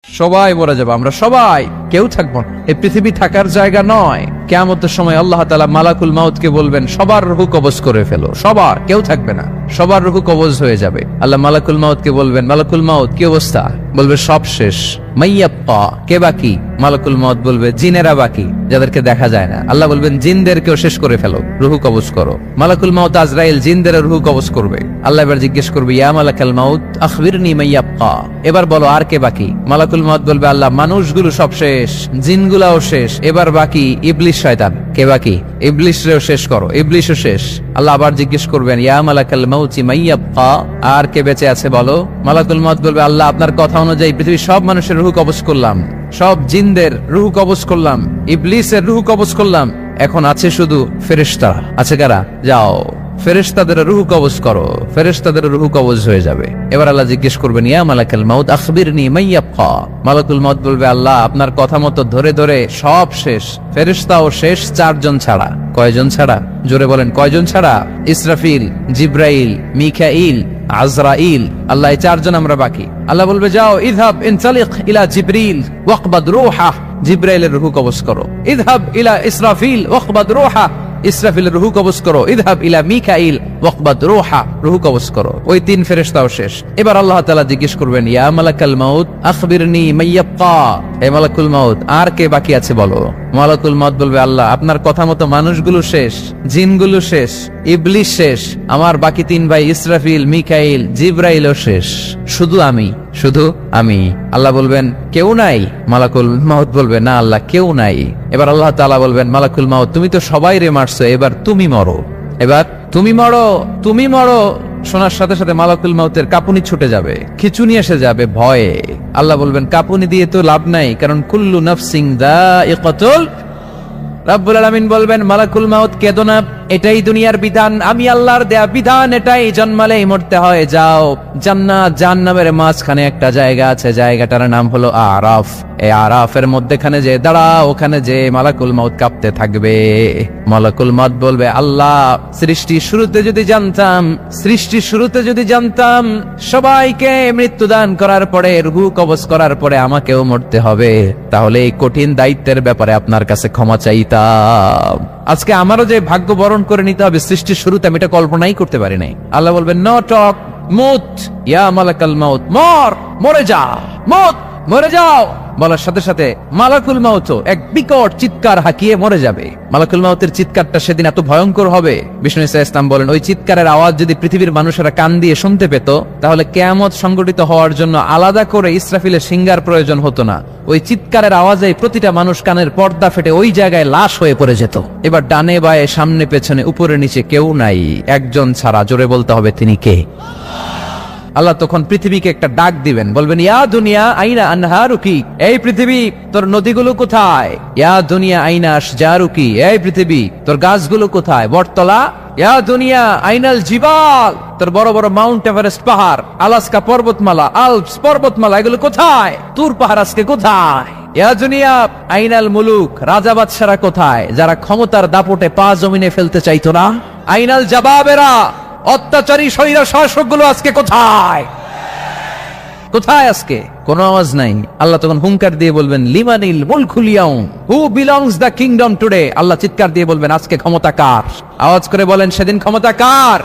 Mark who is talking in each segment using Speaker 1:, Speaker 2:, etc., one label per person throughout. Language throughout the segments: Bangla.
Speaker 1: সবাই মরে যাবো, আমরা সবাই, কেউ থাকবো না। এই পৃথিবী থাকার জায়গা নয়। কিয়ামতের সময় আল্লাহ তাআলা মালাকুল মাউতকে বলবেন, সবার রূহ কবজ করে ফেলো, সবার, কেউ থাকবে না, সবার রূহ কবজ হয়ে যাবে। আল্লাহ মালাকুল মাউতকে বলবেন, মালাকুল মাউত কি অবস্থা? বলবে সব শেষ। মাইয়াপ্পা, কে বাকি? মালাকুল মাউত বলবে জিনেরা বাকি, যাদেরকে দেখা যায় না। আল্লাহ বলবেন জিনদেরকেও শেষ করে ফেলো, রূহ কবজ করো। মালাকুল মাউত আজরাইল জিনদের রূহ কবজ করবে। আল্লাহ এবার জিজ্ঞেস করবে, ইয়া মালাকাল মাউত আখবিরনি মাইয়াপ্পা, এবার বলো আর কে বাকি? মালাকুল মাউত বলবে, আল্লাহ মানুষগুলো সব শেষ, জিনগুলাও শেষ, এবার বাকি ইবলিস শয়তান। কে বাকি? ইবলিসরেও শেষ করো, ইবলিসও শেষ। আল্লাহ আবার জিজ্ঞেস করবেন, ইয়া মালাকাল মাউতি মাইয়াপ্পা, আর কে বেঁচে আছে বলো? মালাকুল মাউত বলবে, আল্লাহ আপনার কথা অনুযায়ী পৃথিবীর সব মানুষের রূহ কবজ করলাম, সব জিনদের রূহ কবজ করলাম, ইবলিসের রূহ কবজ করলাম, এখন আছে শুধু ফেরেশতা। আছে কারা? যাও ফেরেশতাদের রূহ কবজ করো, ফেরেশতাদের রূহ কবজ হয়ে যাবে। এবার আল্লাহ জিজ্ঞেস করবেন, ইয়া মালাকাল মাউত আখবিরনি মাইয়াপ্পা। মালাকুল মাউত বলবে, আল্লাহ আপনার কথা মতো ধরে ধরে সব শেষ, ফেরেশতাও শেষ, 4 জন ছাড়া। কয়জন ছাড়া? জোরে বলেন, কয়জন ছাড়া? ইসরাফিল, জিব্রাইল, মিকাইল, আজরাইল। আল্লাহ এই 4 জন আমরা বাকি। আল্লাহ বলবে, যাও ইযহাব ইনতালিক ইলা জিবরিল ওয়াকবাদ রূহা, জিব্রাইলের রূহ কবজ করো। ইযহাব ইলা ইসরাফিল ওয়াকবাদ রূহা, ইসরাফিলের রূহ কবজ করো। ইযহাব ইলা মিকাইল ওয়াকবাদ রূহা, রূহ কবজ করো। ওই 3 ফেরেশতাও শেষ। এবার আল্লাহ তাআলা জিজ্ঞেস করবেন, ইয়া মালাকাল মাউত আখবিরনি মাইয়াপ্পা, হে মালাকুল মাউত আর কে বাকি আছে বলো? মালাকুল মাউত বলবে, আল্লাহ আপনার কথা মতো মানুষগুলো শেষ, জিনগুলো শেষ, ইবলিস শেষ, আমার বাকি 3 ভাই ইসরাফিল, মিকাইল, জিব্রাইলও শেষ, শুধু আমি, শুধু আমি। আল্লাহ বলবেন, কেউ নাই? মালাকুল মাউত বলবে, না আল্লাহ কেউ নাই। এবার আল্লাহ তাআলা বলবেন, মালাকুল মাউত তুমি তো সবাই রে মারছো, এবার তুমি মরো, এবার তুমি মরো, তুমি মরো। শোনার সাথে সাথে মালাকুল মাউতের কাঁপুনি ছুটে যাবে, খিচুনি এসে যাবে ভয়ে। আল্লাহ বলবেন, কাঁপুনি দিয়ে তো লাভ নাই, কারণ কুল্লু নাফসিন যায়িকাতুল। রব্বুল আলামিন বলবেন, মালাকুল মাউত কেঁদো না, এটাই দুনিয়ার বিধান, আমি আল্লাহর দেয়া বিধান, এটাই, জন্মালেই মরতে হয়। যাও, জান্নাত জাহান্নামের মাঝখানে একটা জায়গা আছে, জায়গাটার নাম হলো আরাফ। এই আরাফের মধ্যখানে যে দাঁড়াও, ওখানে যে মালাকুল মাউত কাঁপতে থাকবে। মালাকুল মাউত বলবে, আল্লাহ সৃষ্টির শুরুতে যদি জানতাম, সৃষ্টির শুরুতে যদি জানতাম সবাইকে মৃত্যুদান করার পরে, রূহ কবজ করার পরে আমাকেও মরতে হবে, তাহলে এই কঠিন দায়িত্বের ব্যাপারে আপনার কাছে ক্ষমা চাইতাম। আজকে আমারও যে ভাগ্য বরণ করে নিতে হবে সৃষ্টির শুরুতে, আমি এটা কল্পনাই করতে পারি নাই। আল্লাহ বলবেন, নো টক, মুত ইয়া মালাকাল মাউত, মর, মরে যা, মুত, মরে যাও। বলার সাথে সাথে মালাকুল মাউত এক বিকট চিৎকার হাঁকিয়ে মরে যাবে। মালাকুল মাউতের চিৎকারটা সেদিন এত ভয়ঙ্কর হবে, বিষ্ণু ঈসা ইসলাম বলেন, ওই চিৎকারের আওয়াজ যদি পৃথিবীর মানুষেরা কান দিয়ে শুনতে পেত, তাহলে কিয়ামত সংগঠিত হওয়ার জন্য আলাদা করে ইসরাফিলের সিঙ্গার প্রয়োজন হতো না। ওই চিৎকারের আওয়াজে প্রতিটা মানুষ কানের পর্দা ফেটে ওই জায়গায় লাশ হয়ে পড়ে যেত। এবার ডানে বায়ে, সামনে পেছনে, উপরে নিচে কেউ নাই, একজন ছাড়া। জোরে বলতে হবে, তিনি কে? আল্লাহ তখন পৃথিবীকে একটা ডাক দিবেন, বলবেন, ইয়া দুনিয়া আইনা আনহারুকি, এই পৃথিবী তোর নদীগুলো কোথায়? ইয়া দুনিয়া আইনা আশজারুকি, এই পৃথিবী তোর গাছগুলো কোথায়? বটতলা। ইয়া দুনিয়া আইনাল জিবাল, তোর বড় বড় মাউন্ট এভারেস্ট পাহাড়, আলাস্কা পর্বতমালা, আলপস পর্বতমালা, এগুলো কোথায়? তুর পাহাড় আজকে কোথায়? ইয়া দুনিয়া আইনাল মুলুক, রাজা বাদশারা কোথায়, যারা ক্ষমতার দাপটে পা জমিনে ফেলতে চাইতো না? আইনাল জাবাবেরা, অত্যাচারী স্বৈর শাসকগুলো আজকে কোথায়? কোথায় আজকে? কোনো আওয়াজ নাই। আল্লাহ তখন হুঙ্কার দিয়ে বলবেন, লিমানিল মুলকুল ইয়াউম, who belongs the kingdom today. Allah চিৎকার দিয়ে বলবেন, আজকে ক্ষমতা কার? আওয়াজ করে বলেন, সেদিন ক্ষমতা কার?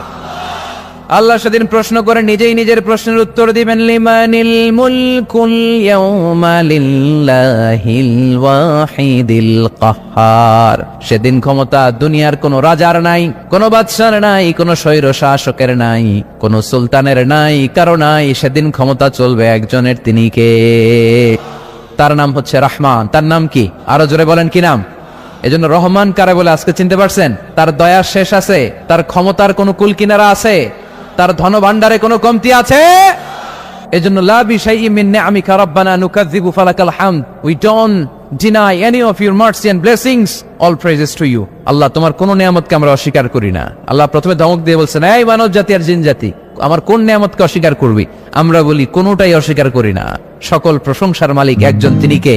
Speaker 1: আল্লাহ সেদিন প্রশ্ন করে নিজেই নিজের প্রশ্নের উত্তর দিবেন, লিমানিল মুলকুল ইয়াউমা লিল্লাহিল ওয়াহিদিল কাহ্হার। সেদিন ক্ষমতা দুনিয়ার কোন রাজার নাই, কোন বাদশার নাই, কোন স্বৈর শাসকের নাই, কোন সুলতানের নাই, কারো নাই। সেদিন ক্ষমতা চলবে একজনের, তিনি কে? তার নাম হচ্ছে রহমান। তার নাম কি? আরো জোরে বলেন, কি নাম? এজন্য রহমান কারে বলে আজকে চিনতে পারছেন? তার দয়ার শেষ আছে? তার ক্ষমতার কোন কুল কিনারা আছে? তার ধন ভান্ডারে কোনো কমতি আছে? এজন্য লা বিশাইইন মিন নিআমিকা রাব্বানা নুকাযযিবু ফালাকাল হামদ, we don't deny any of your mercy and blessings, all praises to you. Allah তোমার কোন নিয়ামতকে আমরা অস্বীকার করি না। আল্লাহ প্রথমে ধমক দিয়ে বলছেন, এই মানব জাতি আর জিন জাতি, আমার কোন নিয়ামতকে অস্বীকার করবি? আমরা বলি, কোনটাই অস্বীকার করি না। সকল প্রশংসার মালিক একজন, তিনি কে?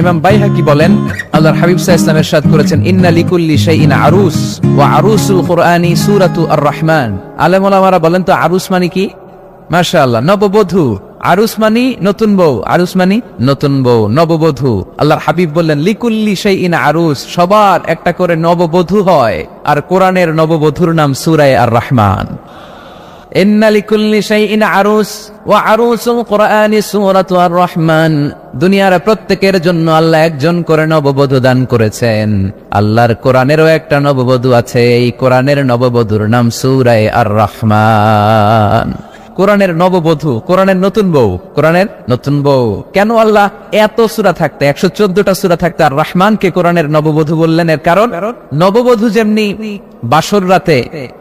Speaker 1: ইমাম বাইহাকি বলেন, আল্লাহর হাবিব সাল্লাল্লাহু আলাইহি ওয়াসাল্লাম ইরশাদ করেছেন, ইন্না লিকুল্লি শাইইন আরুস ওয়া আরুসুল কুরআনি সূরাতু আর রহমান। আলেম ওলামারা বলেন, তো আরুস মানে কি? মাশাআল্লাহ, নববধূ। আরুস মানি নতুন বউ, আরুস মানি নতুন বউ, নববধূ। আল্লাহর হাবিব বললেন লিকুল্লি শাইইন আরুস, সবার একটা করে নববধূ হয়। আর কোরআনের নববধূর নাম সূরা আর রহমান। ইন্না লিকুল্লি শাইইন আরুস ওয়া আরুসুল কোরআনি সূরাতু আর রহমান। দুনিয়ার প্রত্যেকের জন্য আল্লাহ একজন করে নববধূ দান করেছেন। আল্লাহর কোরআনেরও একটা নববধূ আছে, এই কোরআনের নববধূর নাম সূরা আর রহমান। কোরআনের নববধূ, কোরআনের নতুন বউ, কোরআনের নতুন বউ। কেন আল্লাহ এত সূরা থাকতে 114টা সূরা থাকতে আর রহমানকে কোরআনের নববধূ বললেন? এর কারণ নববধূ যেমনি বাসর রাতে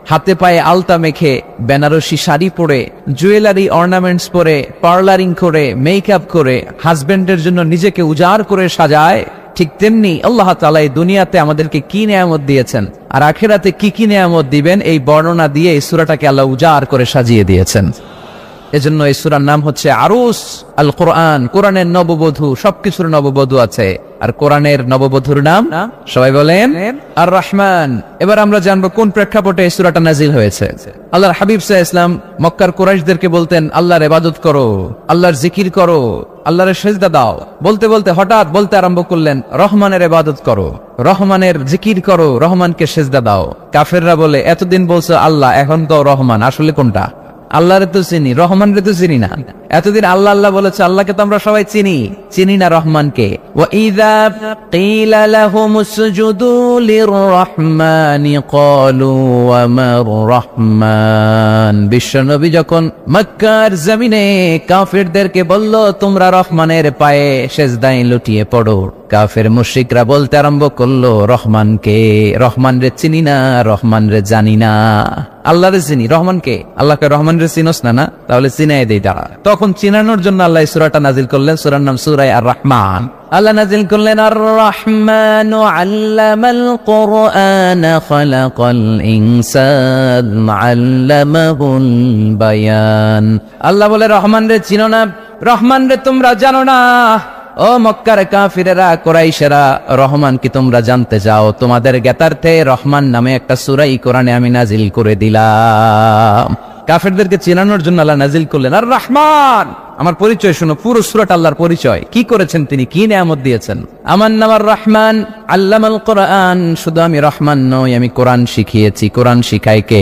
Speaker 1: হাতে পায়ে আলতা মেখে, বেনারসি শাড়ি পরে, জুয়েলারি অর্নামেন্টস পরে, পার্লারিং করে, মেকআপ করে হাজবেন্ডের জন্য নিজেকে উজাড় করে সাজায়, ঠিক তেমনি আল্লাহ তাআলা এই দুনিয়াতে আমাদেরকে কি নেয়ামত দিয়েছেন আর আখিরাতে কি কি নেয়ামত দিবেন, এই বর্ণনা দিয়ে এই সূরাটাকে আল্লাহ উজাড় করে সাজিয়ে দিয়েছেন। এজন্য এই সূরার নাম হচ্ছে আরুস আল কোরআন, কোরআনের নববধূ। সবকিছুর নববধূ আছে, আর কোরআনের নববধূর নাম সবাই বলেন আর রহমান। এবার আমরা জানবো কোন প্রেক্ষাপটে এই সূরাটা নাজিল হয়েছে। আল্লাহর হাবিব সাল্লাল্লাহু আলাইহি ওয়াসাল্লাম মক্কার কুরাইশদেরকে বলতেন আল্লাহর ইবাদত করো, আল্লাহর জিকির করো, আল্লাহর সিজদা দাও। বলতে বলতে হঠাৎ বলতে আরম্ভ করলেন রহমানের ইবাদত করো, রহমানের জিকির করো, রহমানকে সিজদা দাও। কাফেররা বলে এতদিন বলছো আল্লাহ, এখন তো রহমান, আসলে কোনটা? আল্লাহরে তো চিনি, রহমানরে তো চিনি না। এতদিন আল্লাহ আল্লাহ বলেছে, আল্লাহকে তো আমরা সবাই চিনি, চিনি না রহমানকে। ওয়া ইযা কিলা লাহুম উসজুদু লিররহমানি ক্বালু ওয়া মার রহমান। বিশ্বনবী যখন মক্কার জমিনে কাফেরদেরকে বলল তোমরা রহমানের পায়ে সিজদায় লুটিয়ে পড়ো, কাফের মুশরিকরা বলতে আরম্ভ করলো রহমানকে, রহমানরে চিনি না, রহমানরে জানি না। আল্লাহরে চিনি, রহমানকে? আল্লাহকে রহমানরে চিনোস না? না, তাহলে চিনাই দেই দাঁড়া। তখন চিনানোর জন্য আল্লাহ এই সূরাটা নাজিল করলেন, সূরার নাম সূরা আর রহমান। আল্লাহ নাজিল করলেন আর রহমান আল্লামাল কোরআন খালাকাল ইনসান আল্লামাহুল বায়ান। আল্লাহ বলে রহমানরে চিনো না, রহমানরে তোমরা জানো না। ও মক্কার কাফিরেরা, কুরাইশেরা, রহমান কি তোমরা জানতে চাও? তোমাদের জ্ঞাতার্থে রহমান নামে একটা সূরা কোরআনে আমি নাজিল করে দিলাম। কাফেরদেরকে চেনানোর জন্য আল্লাহ নাজিল করলেন আর রহমান। আমার পরিচয় শোনো, পুরো সূরাটা আল্লাহর পরিচয়, কি করেছেন তিনি, কি নিয়ামত দিয়েছেন। আমার নাম আর রহমান আল্লামাল কোরআন। শুধু আমি রহমান নই, আমি কোরআন শিখিয়েছি। কোরআন শিখাই কে?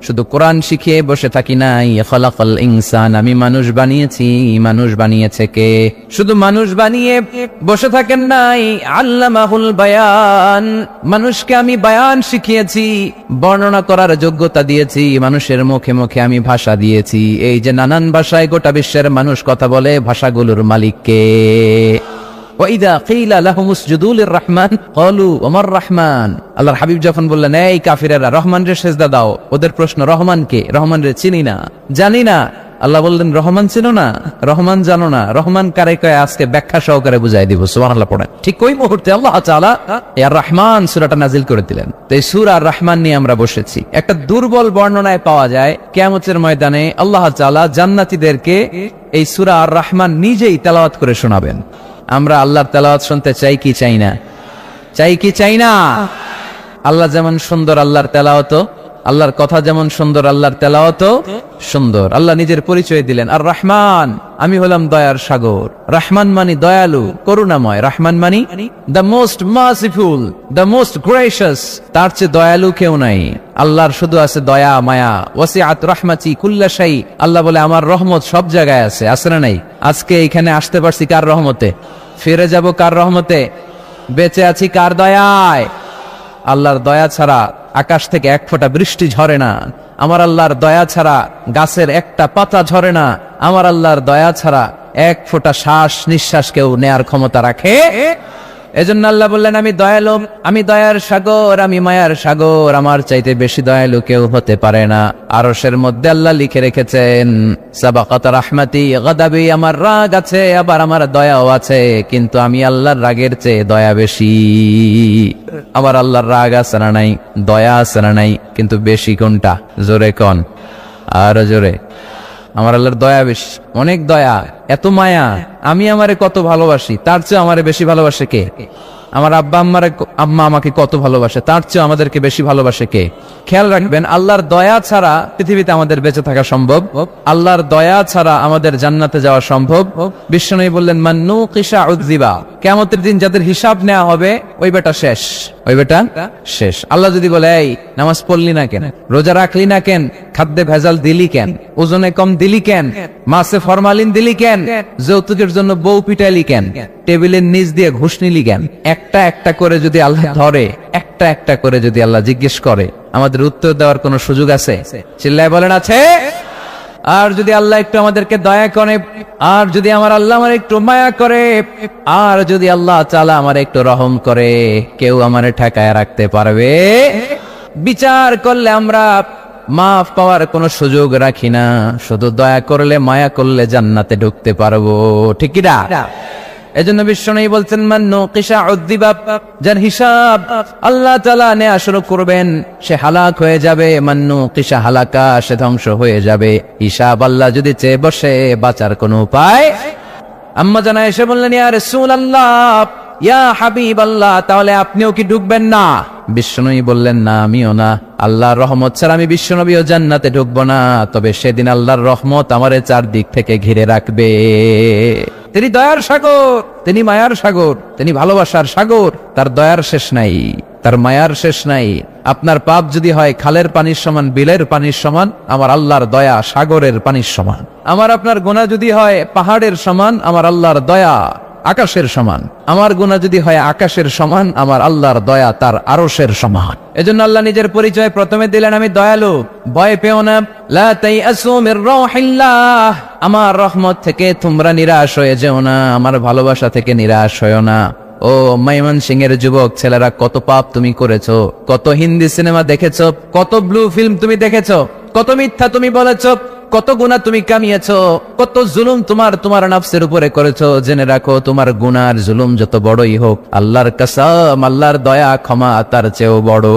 Speaker 1: শুধু কোরআন শিখিয়ে বসে থাকি নাই। খালাকাল ইনসান, আমি মানুষ বানিয়েছি। মানুষ বানিয়েছে কে? শুধু মানুষ বানিয়ে বসে থাকেন নাই, আল্লামাহুল বায়ান, মানুষকে আমি বায়ান শিখিয়েছি, বর্ণনা করার যোগ্যতা দিয়েছি। মানুষের মুখে মুখে আমি ভাষা দিয়েছি। এই যে নানান ভাষায় গোটা বিশ্বের মানুষ কথা বলে, ভাষাগুলোর মালিক কে? ওয়াইদা কিলা লাহুম উসজুদু লিররহমান ক্বালু ওয়া মার রহমান। আল্লাহর হাবিব যখন বললেন এই কাফিরেরা রহমানরে সিজদা দাও, ওদের প্রশ্ন রহমান কে? রহমানরে চিনি না, জানি না। আল্লাহ বললেন রহমান চিনো না, রহমান জানো না, রহমান কারে কয় আজকে ব্যাখ্যা সহকারে বুঝাই দিব। সুবহানাল্লাহ পড়েন। ঠিক ওই মুহূর্তে আল্লাহ তাআলা আর রহমান সূরাটা নাজিল করে দিলেন। তো এই সূরা আর রহমান নিয়ে আমরা বসেছি। একটা দুর্বল বর্ণনায় পাওয়া যায় কিয়ামতের ময়দানে আল্লাহ তাআলা জান্নাতীদেরকে এই সূরা আর রহমান নিজেই তেলাওয়াত করে শোনাবেন। আমরা আল্লাহর তেলাওয়াত শুনতে চাই কি চাই না? চাই কি চাই না? আল্লাহ যেমন সুন্দর, আল্লাহর তেলাওয়াত, আল্লাহর কথা যেমন সুন্দর, আল্লাহর তেলাওয়াত সুন্দর। আল্লাহ নিজের পরিচয় দিলেন আর রহমান, আমি হলাম দয়ার সাগর। রহমান মানি দয়ালু, করুণাময়। রহমান মানি the most merciful, the most gracious. তার চেয়ে দয়ালু কেউ নাই। আল্লাহর শুধু আছে দয়া মায়া। ওয়াসিআত রাহমাতি কুল্লা শাই। আল্লাহ বলে আমার রহমত সব জায়গায় আছে। আছে না নাই? আজকে এখানে আসতে পারছি কার রহমতে? ফিরে যাব কার রহমতে? বেঁচে আছি কার দয়ায়? আল্লাহর দয়া ছাড়া আকাশ থেকে এক ফোঁটা বৃষ্টি ঝরে না। আমার আল্লাহর দয়া ছাড়া গাছের একটা পাতা ঝরে না। আমার আল্লাহর দয়া ছাড়া এক ফোঁটা শ্বাস নিঃশ্বাস কেউ নেয়ার ক্ষমতা রাখে? এজন্য আল্লাহ বললেন আমি দয়ালু, আমি দয়ার সাগর, আমি মায়ার সাগর। আমার চাইতে বেশি দয়ালু কেউ হতে পারে না। আরশের মধ্যে আল্লাহ লিখে রেখেছেন সাবাকাত রাহমাতি গাদাবি, আমার রাগ আছে আবার আমার দয়াও আছে, কিন্তু আমি আল্লাহর রাগের চেয়ে দয়া বেশি। আমার আল্লাহর রাগ আছে না নাই? দয়া আছে না নাই? কিন্তু বেশি কোনটা? জোরে কোন, আরো জোরে। আমার আল্লাহর দয়া বেশি, অনেক দয়া, এত মায়া। আমি আমারে কত ভালোবাসি, তার চেয়ে আমারে বেশি ভালোবাসে কে? আমার আম্মা আমাকে কত ভালোবাসে, তার চেয়ে আমাদেরকে বেশি ভালোবাসে কে? খেয়াল রাখবেন, আল্লাহর দয়া ছাড়া পৃথিবীতে আমাদের বেঁচে থাকা সম্ভব, আল্লাহর দয়া ছাড়া আমাদের জান্নাতে যাওয়া সম্ভব। বিশ্বনবী বললেন, মান্নু কিসা উযিবা, কিয়ামতের দিন যাদের হিসাব নেওয়া হবে ওই বেটা শেষ, ওই বেটা শেষ। আল্লাহ যদি বলে, এই নামাজ পড়লি না কেন, রোজা রাখলি না কেন, খাদ্যে ভেজাল দিলি কেন, ওজনে কম দিলি কেন, মাছে ফরমালিন দিলি কেন, যৌতুকের জন্য বউ পিটাইলি কেন, টেবিলের নিচ দিয়ে ঘুষ নিলি কেন, একটা একটা করে যদি আল্লাহ ধরে, একটা একটা করে যদি আল্লাহ জিজ্ঞেস করে, আমাদের উত্তর দেওয়ার কোনো সুযোগ আছে? চিল্লায় বলেন আছে? আর যদি আল্লাহ একটু আমাদেরকে দয়া করে, আর যদি আমার আল্লাহ আমার একটু মায়া করে, আর যদি আল্লাহ তাআলা আমার একটু রহম করে, কেউ আমারে ঠেকায় রাখতে পারবে? বিচার করলে আমরা মাফ পাওয়ার কোনো সুযোগ রাখি না, শুধু দয়া করলে মায়া করলে জান্নাতে ঢুকতে পারবো, ঠিক কি না? এজন্য বিশ্বনবী বলছেন, মান্নু কিসা উযিবা, যার হিসাব আল্লাহ তাআলা নেয়া শুরু করবেন সে হালাক হয়ে যাবে, মান্নু কিসা হালাকা, সে ধ্বংস হয়ে যাবে। হিসাব আল্লাহ যদি চেয়ে বসে, বাঁচার কোনো উপায়? আম্মা জানা এসে বললেন, ইয়া রাসূলুল্লাহ, ইয়া হাবিবাল্লাহ, তাহলে আপনিও কি ঢুকবেন না? বিশ্বনবী বললেন, না আমিও না, আল্লাহর রহমত ছাড়া আমি বিশ্বনবীও জান্নাতে ঢুকবো না, তবে সেদিন আল্লাহর রহমত আমারে চারদিক থেকে ঘিরে রাখবে। তিনি দয়ার সাগর, তিনি মায়ার সাগর, তিনি ভালোবাসার সাগর, তার দয়ার শেষ নাই, তার মায়ার শেষ নাই। আপনার পাপ যদি হয় খালের পানির সমান, বিলের পানির সমান, আমার আল্লাহর দয়া সাগরের পানির সমান। আমার আপনার গুনাহ যদি হয় পাহাড়ের সমান, আমার আল্লাহর দয়া আকাশের সমান। আমার গুনাহ যদি হয় আকাশের সমান, আমার আল্লাহর দয়া তার আরশের সমান। এজন্য আল্লাহ নিজের পরিচয় প্রথমে দিলেন, আমি দয়ালু, ভয় পেও না, লা তাইআসু মির রাহিল্লাহ, আমার রহমত থেকে তোমরা নিরাশ হয়ে যেও না, আমার ভালোবাসা থেকে নিরাশ হয়ো না। ও ময়মনসিংহের যুবক ছেলেরা, কত পাপ তুমি করেছো, কত হিন্দি সিনেমা দেখেছো, কত ব্লু ফিল্ম তুমি দেখেছো, কত মিথ্যা তুমি বলেছো, কত গুনাহ তুমি কামিয়েছো, কত জুলুম তোমার নফসের উপরে করেছো। জেনে রাখো, তোমার গুনার জুলুম যত বড়ই হোক, আল্লাহর কসম, আল্লাহর দয়া ক্ষমা তার চেয়েও বড়।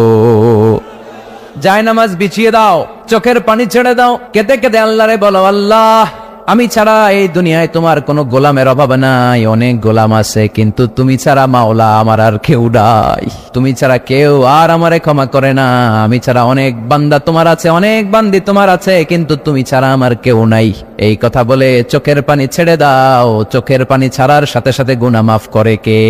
Speaker 1: জায়নামাজ বিছিয়ে দাও, চোখের পানি ছেড়ে দাও, কেঁদে কেঁদে আল্লাহরে বলো, আল্লাহ আমি ছাড়া এই দুনিয়ায় তোমার কোনো গোলামের অভাব নাই, অনেক গোলাম আছে, কিন্তু তুমি ছাড়া মাওলা আমার আর কেউ নাই, তুমি ছাড়া কেউ আর আমারে ক্ষমা করে না। আমি ছাড়া অনেক বান্দা তোমার আছে, অনেক বান্দি তোমার আছে, কিন্তু তুমি ছাড়া আমার কেউ নাই। এই কথা বলে চোখের পানি ছেড়ে দাও। চোখের পানি ছাড়ার সাথে সাথে গুনাহ মাফ করে কে?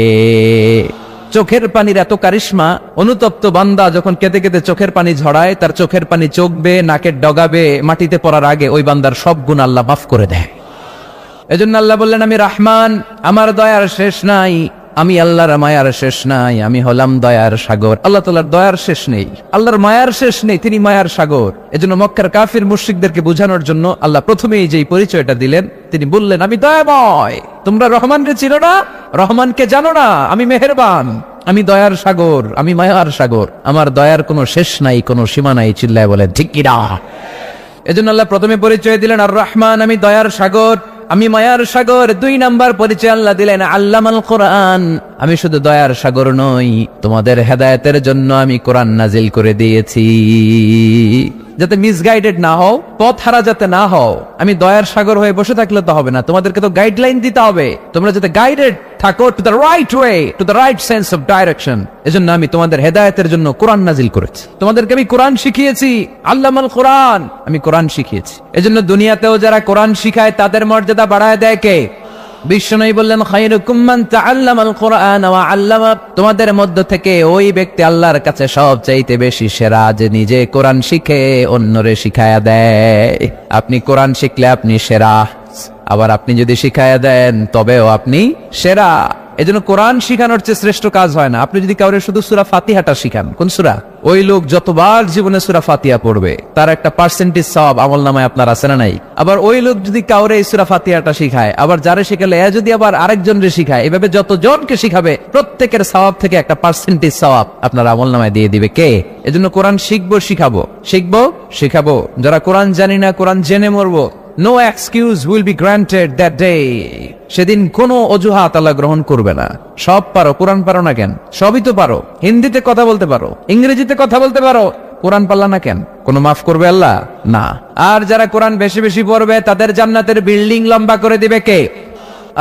Speaker 1: চোখের পানির এত কারিশমা, অনুতপ্ত বান্দা যখন কেঁদে কেঁদে চোখের পানি ঝরায়, তার চোখের পানি চোখবে, নাকের ডগাবে, মাটিতে পড়ার আগে ওই বান্দার সব গুনাহ আল্লাহ মাফ করে দেয়। এজন্য আল্লাহ বললেন, আমি রহমান, আমার দয়ার শেষ নাই, আমি আল্লাহর মায়ার শেষ নাই, আমি হলাম দয়ার সাগর। আল্লাহ তাআলার দয়ার শেষ নেই, আল্লাহর মায়ার শেষ নেই, তিনি মায়ার সাগর। এজন্য মক্কার কাফির মুশরিকদেরকে বোঝানোর জন্য আল্লাহ প্রথমেই যেই পরিচয়টা দিলেন, তিনি বললেন, আমি দয়াময়। তোমরা রহমানকে চিনো না, রহমানকে জানো না, আমি মেহেরবান, আমি দয়ার সাগর, আমি মায়ার সাগর, আমার দয়ার কোনো শেষ নাই, কোনো সীমা নাই। চিল্লায় বলেন ঠিক কি না? এজন্য আল্লাহ প্রথমে পরিচয় দিলেন আর রহমান, আমি দয়ার সাগর, আমি মায়ার সাগর। 2 নাম্বার পরিচয় আল্লাহ দিলেন আল্লামাল কোরআন, আমি শুধু দয়ার সাগর নই, তোমাদের হেদায়েতের জন্য আমি কোরআন নাজিল করে দিয়েছি, যাতে মিসগাইডেড না হও, পথ হারা যাতে না হও। আমি দয়ার সাগর হয়ে বসে থাকলে তো হবে না, তোমাদেরকে তো গাইডলাইন দিতে হবে, তোমরা যাতে গাইডেড থাকো to the right way, to the right sense of direction. এজন্য আমি তোমাদের হেদায়েতের জন্য কোরআন নাজিল করেছি, তোমাদেরকে আমি কোরআন শিখিয়েছি, আল্লামাল কোরআন, আমি কোরআন শিখিয়েছি। এজন্য দুনিয়াতেও যারা কোরআন শিখায় তাদের মর্যাদা বাড়ায় দেয় কে? বিশ্বনবী বললেন, খায়রুকুম মান তাআল্লামাল কোরআন ওয়া আল্লামা, তোমাদের মধ্য থেকে ওই ব্যক্তি আল্লাহর কাছে সবচাইতে বেশি সেরা, যে নিজে কোরআন শিখে অন্যরে শিখায়া দেয়। আপনি কোরআন শিখলে আপনি সেরা, আবার আপনি যদি শিখায়া দেন তবেও আপনি সেরা। এজন্য কোরআন শিখানোর চেয়ে শ্রেষ্ঠ কাজ হয় না। আপনি যদি কাউরে শুধু সূরা ফাতিহাটা শিখান, কোন সূরা, ওই লোক যতবার জীবনে সূরা ফাতিহা পড়বে তার একটা পার্সেন্টেজ সওয়াব আমলনামায় আপনার আছে না নাই? আবার ওই লোক যদি কাউরে এই সূরা ফাতিহাটা শিখায়, আবার যারে শিখালে এ যদি আবার আরেকজনরে শিখায়, এভাবে যতজনকে শিখাবে প্রত্যেকের সওয়াব থেকে একটা পার্সেন্টেজ সওয়াব আপনার আমলনামায় দিয়ে দিবে কে? এজন্য কোরআন শিখবো, শিখাবো, শিখবো, শিখাবো। যারা কোরআন জানি না, কোরআন জেনে মরবো, no excuse will be granted that day, সেদিন কোনো অজুহাত আল্লাহ গ্রহণ করবে না। সব পারো, কোরআন পারো না কেন? সবই তো পারো, হিন্দিতে কথা বলতে পারো, ইংরেজিতে কথা বলতে পারো, কোরআন পারলা না কেন? কোনো মাফ করবে আল্লাহ? না। আর যারা কোরআন বেশি বেশি পড়বে তাদের জান্নাতের বিল্ডিং লম্বা করে দিবে কে?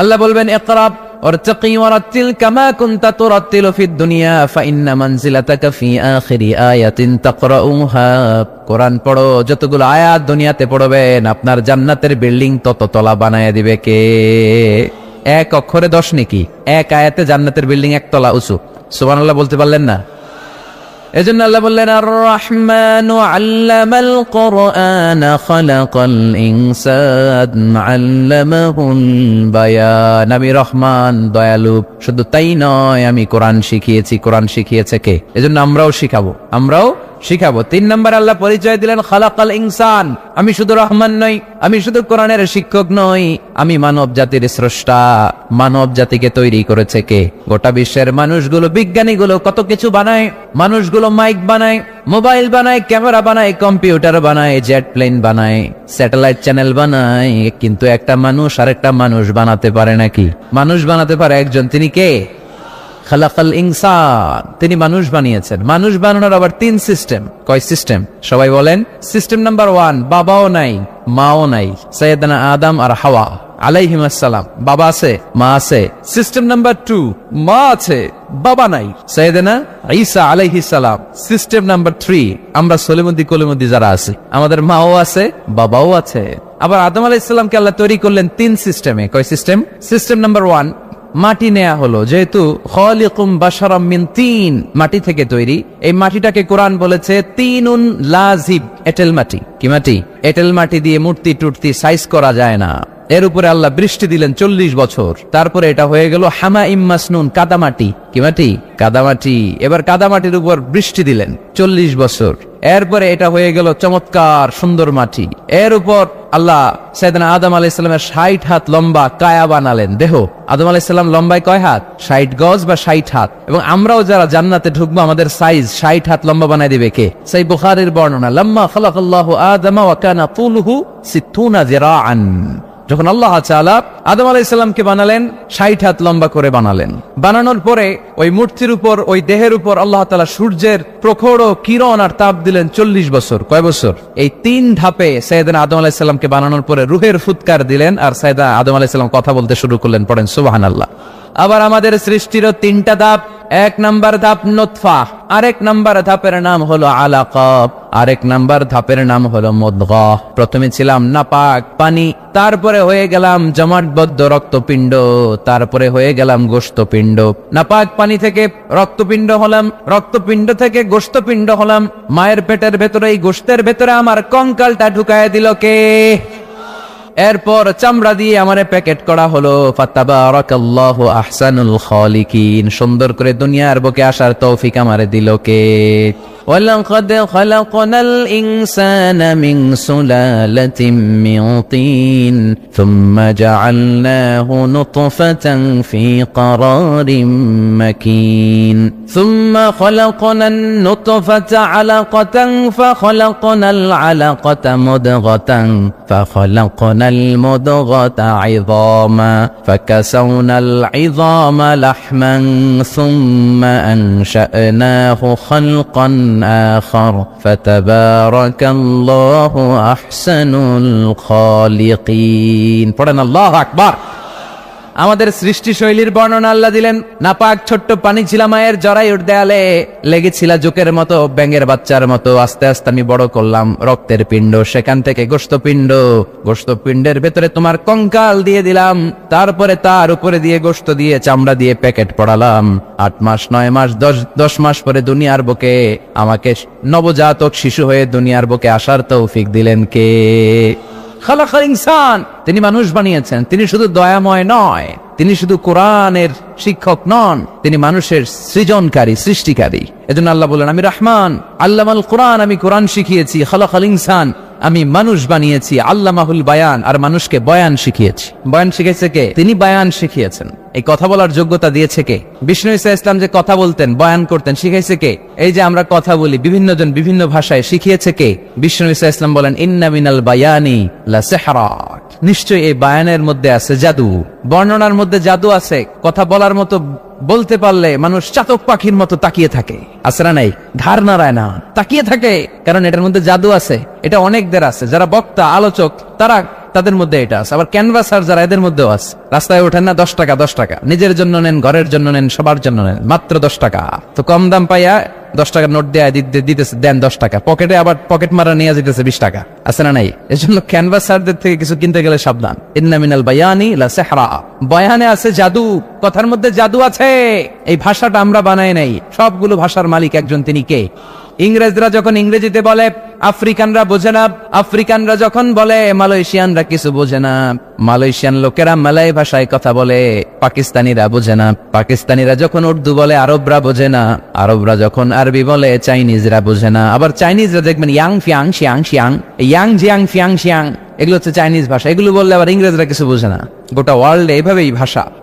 Speaker 1: আল্লাহ বলবেন, ইকরা ওয়ারতাকি ওয়ারাতিল কামা কুনতা তুরাতিলু ফিদ দুনিয়া ফাইন্না মানজিলাতাকা ফি আখিরি আয়াতিন তাকরাউহা। কোরআন পড়ো, যতগুলো আয়াত দুনিয়াতে পড়বেন আপনার জান্নাতের বিল্ডিং তত তলা বানায় দিবে কে? এক অক্ষরে 10 নেকি, এক আয়াতে জান্নাতের বিল্ডিং একতলা উঁচু। সুবহানাল্লাহ বলতে পারলেন না? এজন্য আল্লাহ বললেন আর রহমানু আল্লামাল কুরআন খালাকাল ইনসান আল্লামাহুল বায়ান। আমি রহমান, দয়ালু। শুধু তাই নয়, আমি কোরআন শিখিয়েছি। কোরআন শিখিয়েছে কে? এজন্য আমরাও শিখাবো। 3 নম্বর আল্লাহ পরিচয় দিলেন খালাকাল ইনসান। আমি শুধু রহমান নই, আমি শুধু কোরআনের শিক্ষক নই, আমি মানব জাতির স্রষ্টা। মানব জাতিকে তৈরি করেছে কে? গোটা বিশ্বের মানুষগুলো, বিজ্ঞানীগুলো কত কিছু বানায়। মানুষগুলো মাইক বানায়, মোবাইল বানায়, ক্যামেরা বানায়, কম্পিউটার বানায়, জেট প্লেন বানায়, স্যাটেলাইট চ্যানেল বানায়, কিন্তু একটা মানুষ আরেকটা মানুষ বানাতে পারে নাকি? মানুষ বানাতে পারে একজন, তিনি কে? খালাকাল ইনসান, তিনি মানুষ বানিয়েছেন। মানুষ বানানোর আবার 3 সিস্টেম। কয় সিস্টেম? সবাই বলেন। সিস্টেম নাম্বার 1, বাবাও নাই মাও নাই। সাইয়েদনা আদম আর হাওয়া আলাইহিস সালাম, বাবা আছে মা আছে। সিস্টেম নাম্বার 2, মা আছে বাবা নাই। সাইয়েদনা ঈসা আলাইহিস সালাম। সিস্টেম নাম্বার 3, আমরা সলিমুদ্দি কলিমুদ্দি যারা আছে, আমাদের মাও আছে বাবাও আছে। আবার আদম আলাইহিস সালামকে আল্লাহ তৈরি করলেন 3 সিস্টেমে। কয় সিস্টেম? সিস্টেম নাম্বার 1, মাটি নেয়া হলো, যেহেতু খালিকুম বাশারাম মিন তিন, মাটি থেকে তৈরি। এই মাটিটাকে কোরআন বলেছে তিনুন লাজিব, এঁটেল মাটি। কি মাটি? এঁটেল মাটি দিয়ে মূর্তি টুর্তি সাইজ করা যায় না। এর উপরে আল্লাহ বৃষ্টি দিলেন 40 বছর, তারপরে এটা হয়ে গেল হামাইম মাসনুন, কাদামাটি। কি মাটি? কাদামাটি। এবার কাদামাটির উপর বৃষ্টি দিলেন 40 বছর, এরপরে এটা হয়ে গেল চমৎকার সুন্দর মাটি। এর উপর আল্লাহ সাইয়েদনা আদম আলাইহিস সালামের 60 হাত লম্বা কায়া বানালেন, দেহ। আদম আলাইহিস সালাম লম্বায় কয় হাত? 60 গজ বা 60 হাত। এবং আমরাও যারা জান্নাতে ঢুকবো আমাদের সাইজ 60 হাত লম্বা বানাই দিবে কে? সেই বুখারীর বর্ণনা, লাম্মা খালাকাল্লাহু আদমা ওয়া কানা তুলুহু 60 যিরাআন। যখন আল্লাহ তাআলা আদম আলাইহিস সালামকে বানালেন, 60 হাত লম্বা করে বানালেন। বানানোর পরে ওই মূর্তির উপর, ওই দেহের উপর আল্লাহ তাআলা সূর্যের প্রখর কিরণ আর তাপ দিলেন 40 বছর। কয় বছর? এই 3 ধাপে সাইয়েদনা আদম আলাইহিস সালামকে বানানোর পরে রূহের ফুৎকার দিলেন, আর সাইয়েদনা আদম আলাইহিস সালাম কথা বলতে শুরু করলেন। পড়েন সুবহানাল্লাহ। আবার আমাদের সৃষ্টিরও 3টা ধাপ। 1 নাম্বার ধাপ নুতফা, আরেক নাম্বার ধাপের নাম হলো আলাকা, আরেক নাম্বার ধাপের নাম হলো মুদগাহ। প্রথমে ছিলাম নাপাক পানি, তারপরে হয়ে গেলাম জমাটবদ্ধ রক্তপিণ্ড, তারপরে হয়ে গেলাম গোশতপিণ্ড। নাপাক পানি থেকে রক্তপিণ্ড হলাম, রক্তপিণ্ড থেকে গোশতপিণ্ড হলাম। মায়ের পেটের ভেতরে, এই গোশতের ভেতরে আমার কঙ্কালটা ঢুকায় দিল কে? এরপর চামড়া দিয়ে আমারে প্যাকেট করা হলো। ফাতাবারাকাল্লাহু আহসানুল খালিকিন, সুন্দর করে দুনিয়ার বুকে আসার তৌফিক আমারে দিল কে? ওয়ালাকাদ খালাকনাল ইনসানা মিন সুলালাতিন মিন তিন সুম্মা জাআলনাহু নুতফাতান ফি ক্বারারিন মাকিন সুম্মা খালাকনান নুতফাতা আলাকাতান ফাখালাকনাল আলাকাতা মুদগাতান ফাখালাকনাল মুদগাতা ইযামা ফাকাসাওনাল ইযামা লাহমান সুম্মা আনশা'নাহু খালকান آخر فتبارك الله أحسن الخالقين। পড়েন আল্লাহু আকবার। আমাদের সৃষ্টি শৈলীর বর্ণনা আল্লাহ দিলেন। নাপাক ছোট্ট পানি ছিল মায়ের জরায়ুর দেয়ালে, লেগেছিল জোকের মতো, ব্যাঙের বাচ্চার মতো। আস্তে আস্তে আমি বড় করলাম রক্তের পিণ্ড, সেখান থেকে গোশতপিণ্ড, গোশতপিণ্ডের ভেতরে তোমার কঙ্কাল দিয়ে দিলাম, তারপরে তার উপরে দিয়ে গোশত দিয়ে চামড়া দিয়ে প্যাকেট পড়ালাম। 8 মাস 9 মাস 10 মাস পরে দুনিয়ার বুকে আমাকে নবজাতক শিশু হয়ে দুনিয়ার বুকে আসার তৌফিক দিলেন কে? খালাকাল ইনসান, তিনি মানুষ বানিয়েছেন। তিনি শুধু দয়াময় নয়, তিনি শুধু কোরআনের শিক্ষক নন, তিনি মানুষের সৃজনকারী, সৃষ্টিকারী। এজন্য আল্লাহ বলেন আমি রহমান, আল্লামাল কোরআন, আমি কোরআন শিখিয়েছি। খালাকাল ইনসান, আমি মানুষ বানিয়েছি। আল্লামাহুল বায়ান, আর মানুষকে বয়ান শিখিয়েছি। বয়ান শিখেছে কে? তিনি বয়ান শিখিয়েছেন। এই কথা বলার যোগ্যতা দিয়েছে কে? বিষ্ণু ঈসা ইসলাম যে কথা বলতেন, বয়ান করতেন, শিখাইছে কে? এই যে আমরা কথা বলি বিভিন্ন জন বিভিন্ন ভাষায়, শিখিয়েছে কে? বিষ্ণু ঈসা ইসলাম বলেন ইন্না মিনাল বায়ানি লা সিহরা, নিশ্চয়ই এই বায়ানের মধ্যে আছে জাদু, বর্ণনার মধ্যে জাদু আছে। কথা বলার মতো, বলতে পারলে মানুষ চাতক পাখির মতো তাকিয়ে থাকে, আছে না নাই? ঘাড় নাড়ায় না, তাকিয়ে থাকে, কারণ এটার মধ্যে জাদু আছে। এটা অনেকদের আছে, যারা বক্তা আলোচক, তারা তাদের মধ্যে এটা আছে। আবার ক্যানভাসার যারা, এদের মধ্যেও আছে। রাস্তায় ওঠেন না, 10 টাকা 10 টাকা, নিজের জন্য নেন, ঘরের জন্য নেন, সবার জন্য নেন, মাত্র 10 টাকা। তো কম দাম পাইয়া 10 টাকার নোট দেয়া দিতেছে, দেন 10 টাকা, পকেটে আবার পকেট মারা নিয়ে যেতেছে 20 টাকা, আছে না নাই? এজন্য ক্যানভাসারদের থেকে কিছু কিনতে গেলে সাবধান। ইন্না মিনাল বায়ানি লা সিহরা, বয়ানে আছে জাদু, কথার মধ্যে জাদু আছে। এই ভাষাটা আমরা বানাই নাই, সবগুলো ভাষার মালিক একজন, তিনি কে? ইংরেজরা যখন ইংরেজিতে বলে আফ্রিকানরা বোঝে না, আফ্রিকানরা যখন বলে মালয়েশিয়ানরা কিছু বোঝে না, মালয়েশিয়ান লোকেরা মালয় ভাষায় কথা বলে, পাকিস্তানিরা বোঝে না, পাকিস্তানিরা যখন উর্দু বলে আরবরা বোঝে না, আরবরা যখন আরবি বলে চাইনিজরা বোঝে না। আবার চাইনিজরা দেখবেন ইয়াং ফিয়াং শিয়াং শিয়াং, ইয়াং জিয়াং ফিয়াং শিয়াং, এগুলো হচ্ছে চাইনিজ ভাষা। এগুলো বললে আবার ইংরেজরা কিছু বোঝে না। গোটা ওয়ার্ল্ডে এইভাবেই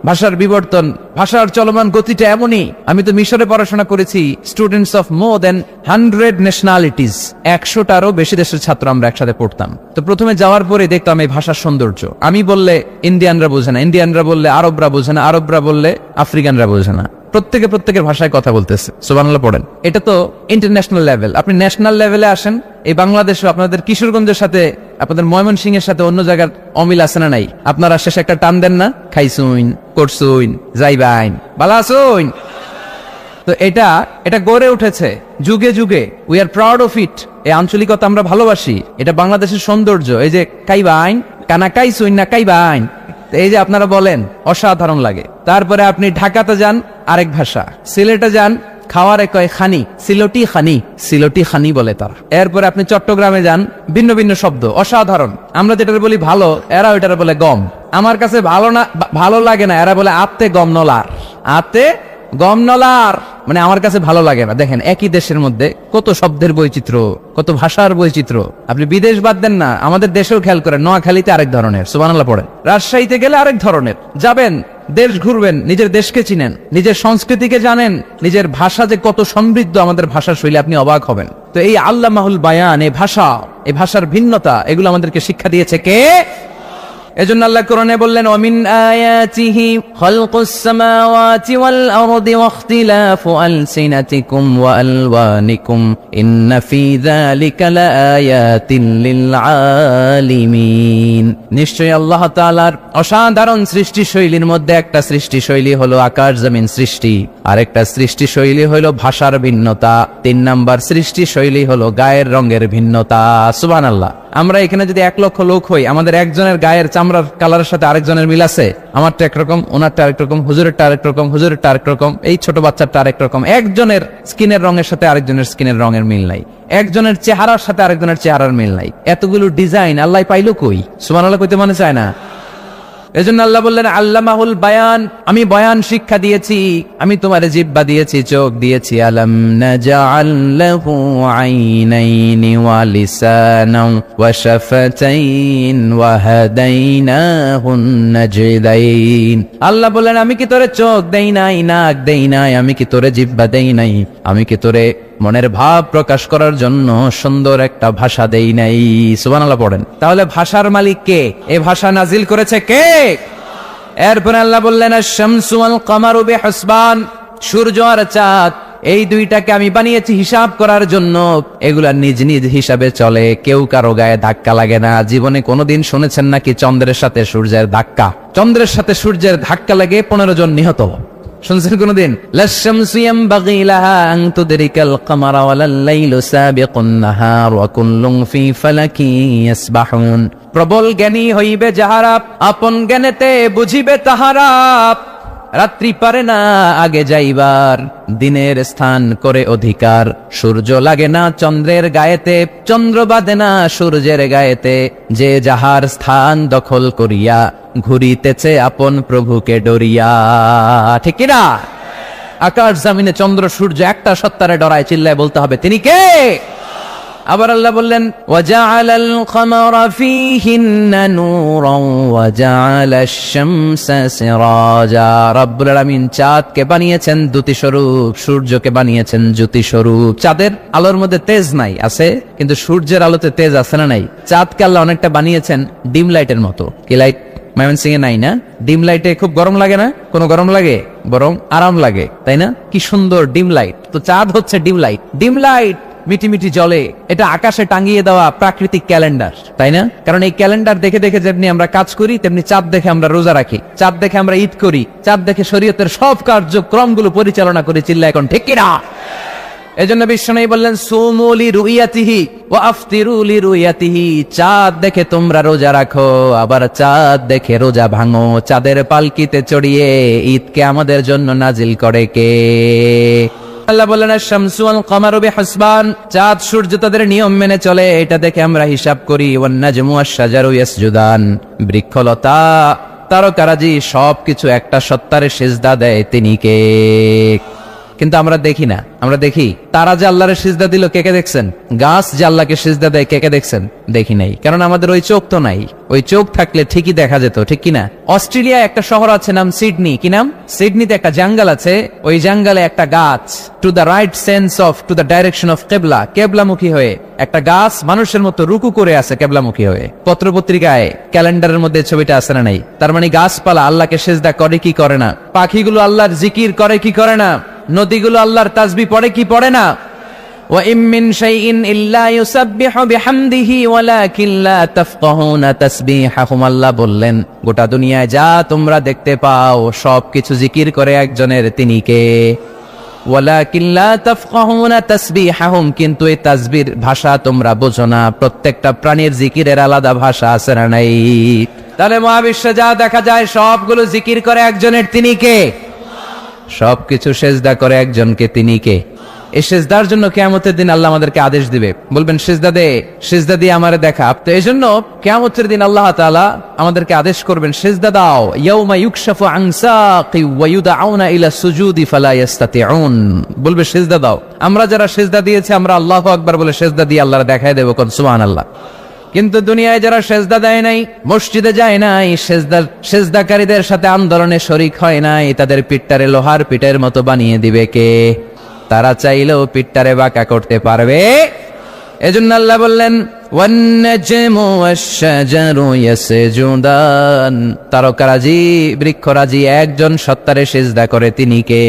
Speaker 1: ভাষার বিবর্তন, ভাষার চলমান গতিটা এমনই। আমি তো মিশরে পড়াশোনা করেছি, students of more than 100 nationalities, 100টারও বেশি দেশের ছাত্র আমরা একসাথে পড়তাম। তো প্রথমে যাওয়ার পরে দেখতাম এই ভাষার সৌন্দর্য। আমি বললে ইন্ডিয়ানরা বোঝে না, ইন্ডিয়ানরা বললে আরবরা বোঝে না, আরবরা বললে আফ্রিকানরা বোঝে না। প্রত্যেকের ভাষায় কথা বলতেছে, সুবহানাল্লাহ পড়েন। এটা তো ইন্টারন্যাশনাল লেভেল। আপনি ন্যাশনাল লেভেলে আসেন, এই বাংলাদেশে আপনাদের কিশোরগঞ্জের সাথে, আপনাদের ময়মনসিংহের সাথে অন্য জায়গার অমিল আছে না নাই? আপনারা শেষে একটা টান দেন না, খাইছুইন, করছুইন, যাইবাইন, ভালো আছুইন। তো এটা গড়ে উঠেছে যুগে যুগে। We are proud of it. এই আঞ্চলিকতা আমরা ভালোবাসি, এটা বাংলাদেশের সৌন্দর্য। এই যে কাইবাইন, কানা কাইছুইন না কাইবাইন, এই যে আপনারা বলেন, অসাধারণ লাগে। তারপরে আপনি ঢাকাতে যান, আরেক ভাষা। সিলেটে যান, খাওয়ারে কয় খানি, সিলটি খানি, সিলটি খানি বলে তারা। এরপরে আপনি চট্টগ্রামে যান, ভিন্ন ভিন্ন শব্দ, অসাধারণ। আমরা যেটা বলি ভালো, এরা ওইটারে বলে গম। আমার কাছে ভালো লাগে না, এরা বলে আত্তে গম নলার, আত্তে গম নলার, মানে আমার কাছে ভালো লাগে না। দেখেন, একই দেশের মধ্যে কত শব্দের বৈচিত্র্য, কত ভাষার বৈচিত্র্য। আপনি বিদেশ বাদ দেন না, আমাদের দেশেও খেয়াল করেন। নোয়াখালীতে আরেক ধরনের, সুবহানাল্লাহ পড়েন। রাজশাহীতে গেলে আরেক ধরনের। যাবেন, দেশ ঘুরবেন, নিজের দেশকে চিনেন, নিজের সংস্কৃতিকে জানেন, নিজের ভাষা যে কত সমৃদ্ধ, আমাদের ভাষা শৈলী, আপনি অবাক হবেন। তো এই আল্লামাহুল বায়ান, এই ভাষার ভিন্নতা, এগুলো আমাদেরকে শিক্ষা দিয়েছে কে? এজন্য আল্লাহ কোরআনে বললেন, ওয়ামিন আয়াতিহি খালকুস সামাওয়াতি ওয়াল আরদি ওয়াখতিলাফু আলসিনাতিকুম ওয়া আলওয়ানিকুম ইন্না ফি যালিকা লাআয়াতিন লিল আলিমিন। নিশ্চয়ই আল্লাহ তাআলার অসাধারণ সৃষ্টি শৈলীর মধ্যে একটা সৃষ্টি শৈলী হলো আকাশ জমিন সৃষ্টি, আরেকটা সৃষ্টি শৈলী হলো ভাষার ভিন্নতা, 3 নাম্বার সৃষ্টি শৈলী হলো গায়ের রঙের ভিন্নতা। সুবহানাল্লাহ। আমরা এখানে যদি 1 লক্ষ লোক হই, আমাদের একজনের গায়ের চামড়ার কালারের সাথে আরেকজনের মিল আছে? আমারটা একরকম, ওনারটা আরেক রকম, হুজুরেরটা আরেক রকম, হুজুরেরটা আরেক রকম, এই ছোট বাচ্চারটা আরেক রকম। একজনের স্কিনের রঙের সাথে আরেকজনের স্কিনের রঙের মিল নাই, একজনের চেহারার সাথে আরেকজনের চেহারার মিল নাই। এতগুলো ডিজাইন আল্লাহ পাইলো কই? সুবহানাল্লাহ কইতে মনে চায় না? এজন্য আল্লাহ বললেন, আল্লামাহুল বায়ান, আমি বয়ান শিক্ষা দিয়েছি, আমি তোমার জিহ্বা দিয়েছি, চোখ দিয়েছি। আলাম নাজআল লাহু আইনাইনি ওয়া লিসানান ওয়া শাফাতাইন ওয়া হাদাইনাহুন নাজদাইন। আল্লাহ বললেন, আমি কি তোরে চোখ দেই নাই, নাক দেই নাই, আমি কি তোরে জিহ্বা দেই নাই, আমি কি তোরে মনের ভাব প্রকাশ করার জন্য সুন্দর একটা ভাষা দেই নাই? সুবহানাল্লাহ পড়েন। তাহলে ভাষার মালিক কে? এই ভাষা নাজিল করেছে কে? এরপর আল্লাহ বললেন, আশ-শামসু ওয়াল কামারু বিহিসবান, সূর্য আর চাঁদ, এই দুইটাকে আমি বানিয়েছি হিসাব করার জন্য। এগুলা নিজ নিজ হিসাবে চলে, কেউ কারো গায়ে ধাক্কা লাগে না। জীবনে কোনোদিন শুনেছেন নাকি চন্দ্রের সাথে সূর্যের ধাক্কা? চন্দ্রের সাথে সূর্যের ধাক্কা লাগে 15 জন নিহত। শুনছেন কোনদিন? লাশ-শামসু ইয়ানবাগি লাহা আন তুদরিকাল কামারা ওয়ালাল লাইলু সাবিকুন নাহার ওয়া কুল্লুন ফি ফালাকিন ইয়াসবাহুন। প্রবল জ্ঞানী হইবে যাহারা, আপন জ্ঞানেতে বুঝিবে তাহারা। রাত্রি পারে না আগে যাইবার, দিনের স্থান করে অধিকার। সূর্য লাগে না চন্দ্রের গায়েতে, চন্দ্র বাঁধে না সূর্যের গায়েতে। যে যাহার স্থান দখল করিয়া, ঘুরিতেছে আপন প্রভুকে ডরিয়া। ঠিক কিনা? আকাশ জমিনে চন্দ্র সূর্য একটা সত্তারে ডরায়, চিল্লায় বলতে হবে, তিনি কে? আবার আল্লাহ বললেন, ওয়াজআলাল কামারা ফীহিন্না নূরান ওয়াজআলাশ শামসা সিরাজা। রব্বুল আলামিন চাঁদকে বানিয়েছেন দ্যুতি স্বরূপ, সূর্যকে বানিয়েছেন জ্যোতি স্বরূপ। চাঁদের আলোর মধ্যে তেজ নাই, আছে, কিন্তু সূর্যের আলোতে তেজ আছে না নাই? চাঁদকে আল্লাহ অনেকটা বানিয়েছেন ডিম লাইটের মতো। কি লাইট ময়মনসিংহে নাই না? ডিম লাইটে খুব গরম লাগে না? কোনো গরম লাগে? বরং আরাম লাগে, তাই না? কি সুন্দর ডিম লাইট। তো চাঁদ হচ্ছে ডিম লাইট। ডিম লাইট মিটি মিটি জলে, এটা আকাশে টাঙিয়ে দেওয়া প্রাকৃতিক ক্যালেন্ডার, তাই না? কারণ এই ক্যালেন্ডার দেখে দেখে যেমনি আমরা কাজ করি, তেমনি চাঁদ দেখে আমরা রোজা রাখি, চাঁদ দেখে আমরা ঈদ করি, চাঁদ দেখে শরীয়তের সব কার্যক্রমগুলো পরিচালনা করি। চিল্লা এখন ঠিক কিনা? এজন্য বিশ্বনবী বললেন সুমু লিরুইয়াতিহি ওয়া আফতিরু লিরুইয়াতিহি, চাঁদ দেখে তোমরা রোজা রাখো, আবার চাঁদ দেখে রোজা ভাঙো। চাঁদের পালকিতে চড়িয়ে ঈদকে আমাদের জন্য নাজিল করে কে? আল্লাহ বললেন আশ-শামসু ওয়াল কমারু বিহিসবান, চাঁদ সূর্য তাদের নিয়ম মেনে চলে, এটা দেখে আমরা হিসাব করি। ওয়ান নাজমু ওয়াশ-শাজারু ইয়াসজুদান, বৃক্ষলতা তারকারাজি সবকিছু একটা সত্তারে সিজদা দেয়, তিনি কে? কিন্তু আমরা দেখি না। আমরা দেখি তারা যে আল্লাহরে সিজদা দিল, কে কে দেখছেন? গাছ যে আল্লাহকে সিজদা দেয়, কে কে দেখছেন? দেখি নাই, কারণ আমাদের ওই চোখ তো নাই। ওই চোখ থাকলে ঠিকই দেখা যেত, ঠিক কিনা? অস্ট্রেলিয়া একটা শহর আছে নাম সিডনি, কি নাম? সিডনিতে একটা জঙ্গল আছে, ওই জঙ্গলে একটা গাছ to the right sense of to the direction of কেবলা, কেবলামুখী হয়ে একটা গাছ মানুষের মতো রুকু করে আছে কেবলামুখী হয়ে। পত্রপত্রিকায় ক্যালেন্ডারের মধ্যে ছবিটা আছে না নাই? তার মানে গাছপালা আল্লাহকে সিজদা করে কি করে না? পাখিগুলো আল্লাহর জিকির করে কি করে না? নদীগুলো আল্লাহর তাসবিহ পড়ে কি পড়ে না? ওয়া ইম মিন শাইইন ইল্লা ইউসাব্বিহু বিহামদিহি ওয়ালাকিন লা তাফকাহুনা তাসবিহাহুম, আল্লাহ বললেন গোটা দুনিয়ায় যা তোমরা দেখতে পাও সবকিছু জিকির করে একজনের, তিনি কে? ওয়ালাকিন লা তাফকাহুনা তাসবিহাহুম, কিন্তু এই তাসবির ভাষা তোমরা বোঝো না। প্রত্যেকটা প্রাণীর জিকিরের আলাদা ভাষা আছে না নাই? তাহলে মহাবিশ্বে যা দেখা যায় সবগুলো জিকির করে একজনের, তিনি কে? সবকিছু সেজদা করে একজনকে, তিনি কে? এই সেজদার জন্য কিয়ামতের দিন আল্লাহ আমাদেরকে আদেশ দিবে, বলবেন সেজদা দে, সেজদা দিয়ে আমারে দেখা। তো এই জন্য কিয়ামতের দিন আল্লাহ তাআলা আমাদেরকে আদেশ করবেন সেজদা দাও। ইয়াউমা ইউকশাফু আন সাকি ওয়া ইউদআউনা ইলা সুজুদি ফালা ইস্তাতিউন, বলবে সেজদা দাও। আমরা যারা সেজদা দিয়েছি আমরা আল্লাহু আকবার বলে সেজদা দিয়ে আল্লাহর দেখায় দেব, কোন সুবহানাল্লাহ। কিন্তু দুনিয়ায় যারা সেজদা দেয় নাই, মসজিদে যায় নাই, সেজদাকারীদের সাথে আন্দোলনে শরীক হয় নাই, তাদের পিঠটারে লোহার পিঠের মতো বানিয়ে দিবে কে? তারা চাইলেও পিঠটারে বাঁকা করতে পারবে? এজন্য আল্লাহ বললেন ওয়ান নাজমু ওয়াশ-শাজারু ইয়াসজুদান, তারকারাজি বৃক্ষরাজি একজন সত্তারে সিজদা করে, তিনি কে?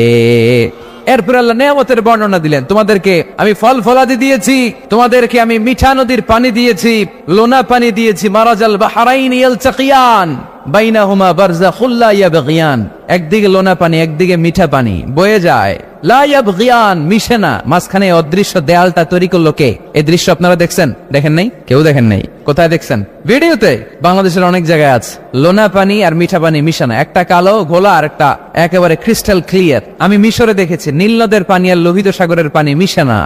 Speaker 1: এরপর আল্লাহ নিয়ামতের বর্ণনা দিলেন, তোমাদেরকে আমি ফল ফলাদি দিয়েছি, তোমাদেরকে আমি মিঠা নদীর পানি দিয়েছি, লোনা পানি দিয়েছি। মারাজাল বাহরাইন ইয়ালতাকিয়ান বাইনাহুমা বারযাখুল লা ইয়াবগিয়ান, একদিকে লোনা পানি একদিকে মিঠা পানি বয়ে যায়, লা ইয়াবগিয়ান, মিশে না। মাঝখানে অদৃশ্য দেয়ালটা তৈরি করলো কে? এই দৃশ্য আপনারা দেখছেন? দেখেন নাই? কেউ দেখেন নাই? কোথায় দেখছেন? ভিডিওতে। বাংলাদেশের অনেক জায়গায় আছে লোনা পানি আর মিঠা পানি মিশানো, একটা কালো ঘোলা আর একটা একেবারে ক্রিস্টাল ক্লিয়ার। আমি মিশরে দেখেছি নীল নদের পানি আর লোহিত সাগরের পানি মিশে না।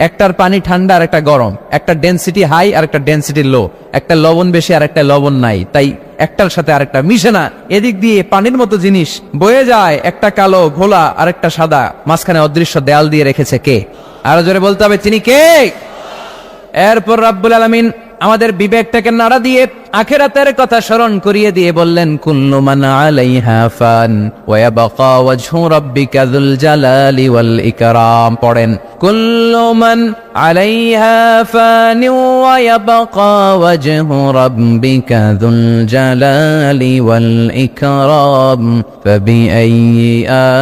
Speaker 1: একটার পানি ঠান্ডা আর একটা গরম, একটা ডেনসিটি হাই আর একটা ডেনসিটি লো, একটা লবণ বেশি আর একটা লবণ নাই, তাই একটার সাথে আরেকটা মিশে না। এদিক দিয়ে পানির মতো জিনিস বয়ে যায়, একটা কালো ঘোলা আর একটা সাদা, মাঝখানে অদৃশ্য দেয়াল দিয়ে রেখেছে কে? আরো জোরে বলতে হবে, তিনি কে? এরপর রাব্বুল আলামিন আমাদের বিবেকটাকে নাড়া দিয়ে আখিরাতের কথা স্মরণ করিয়ে দিয়ে বললেন কুল্লু মান আলাইহা ফান ওয়া ইয়াবকা ওয়াজহু রাব্বিকা যুল জালালি ওয়াল ইকরাম। পড়েন কুল্লু মান আলাইহা ফান ওয়া ইয়াবকা ওয়াজহু রাব্বিকা যুল জালালি ওয়াল ইকরাম ফাবিআইয়ি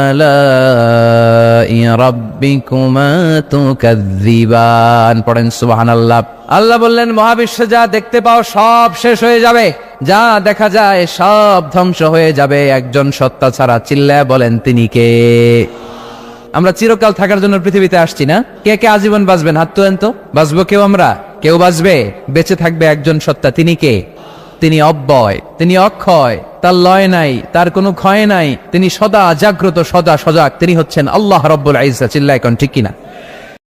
Speaker 1: আলাই রাব্বিকুমা তুকাযযিবান। পড়েন সুবহানাল্লাহ। আল্লাহ বললেন মহাবিশ্বে যা দেখতে পাও সব শেষ হয়ে যাবে, যা দেখা যায় সব ধ্বংস হয়ে যাবে একজন সত্তা ছাড়া। চিল্লায় বলেন তিনি কে? আমরা চিরকাল থাকার জন্য পৃথিবীতে আসছি না? কে কে আজীবন বাঁচবেন? হাত তোলেন তো। বাঁচবো কেউ? আমরা কেউ বাঁচবে? বেঁচে থাকবে একজন সত্তা, তিনি কে? তিনি অব্যয়, তিনি অক্ষয়, তার লয় নাই, তার কোনো ক্ষয় নাই, তিনি সদা জাগ্রত, সদা সজাগ, তিনি হচ্ছেন আল্লাহ রাব্বুল ইজ্জত। চিল্লায় কোন ঠিক কিনা?